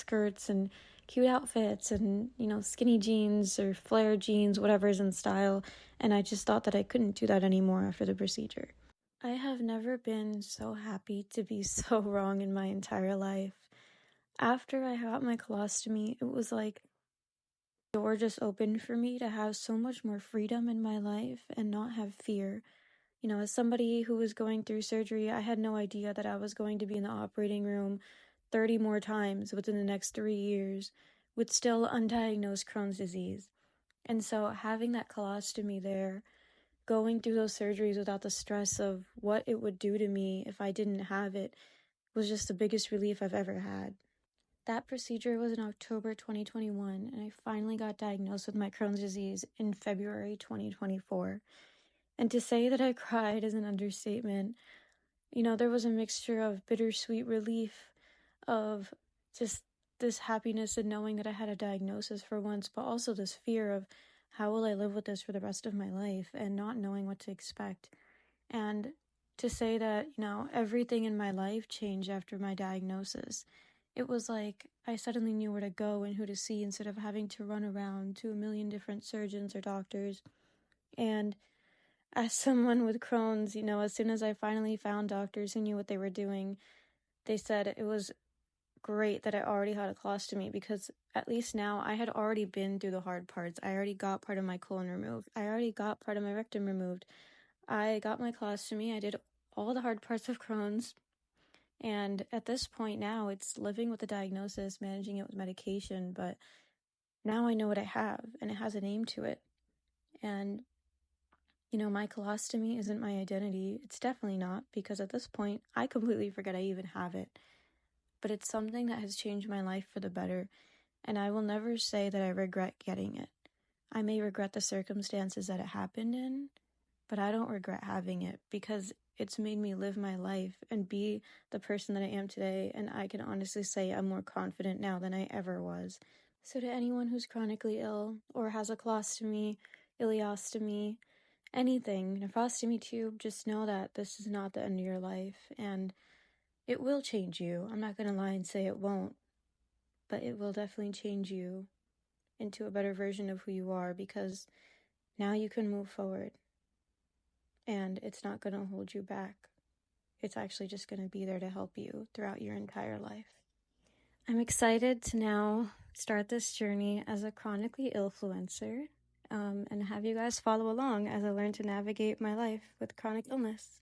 skirts and cute outfits and, skinny jeans or flare jeans, whatever's in style. And I just thought that I couldn't do that anymore after the procedure. I have never been so happy to be so wrong in my entire life. After I got my colostomy, it was like the door just opened for me to have so much more freedom in my life and not have fear. As somebody who was going through surgery, I had no idea that I was going to be in the operating room 30 more times within the next 3 years with still undiagnosed Crohn's disease. And so having that colostomy there, going through those surgeries without the stress of what it would do to me if I didn't have it, was just the biggest relief I've ever had. That procedure was in October 2021, and I finally got diagnosed with my Crohn's disease in February 2024. And to say that I cried is an understatement. There was a mixture of bittersweet relief, of just this happiness in knowing that I had a diagnosis for once, but also this fear of how will I live with this for the rest of my life and not knowing what to expect. And to say that, everything in my life changed after my diagnosis. It was like I suddenly knew where to go and who to see instead of having to run around to a million different surgeons or doctors. And as someone with Crohn's, as soon as I finally found doctors who knew what they were doing, they said it was great that I already had a colostomy because at least now I had already been through the hard parts. I already got part of my colon removed. I already got part of my rectum removed. I got my colostomy. I did all the hard parts of Crohn's. And at this point now, it's living with the diagnosis, managing it with medication, but now I know what I have, and it has a name to it. And, my colostomy isn't my identity. It's definitely not, because at this point, I completely forget I even have it. But it's something that has changed my life for the better, and I will never say that I regret getting it. I may regret the circumstances that it happened in, but I don't regret having it because it's made me live my life and be the person that I am today, and I can honestly say I'm more confident now than I ever was. So to anyone who's chronically ill or has a colostomy, ileostomy, anything, nephrostomy tube, just know that this is not the end of your life, and it will change you. I'm not going to lie and say it won't, but it will definitely change you into a better version of who you are because now you can move forward. And it's not going to hold you back. It's actually just going to be there to help you throughout your entire life. I'm excited to now start this journey as a chronically ill-fluencer and have you guys follow along as I learn to navigate my life with chronic illness.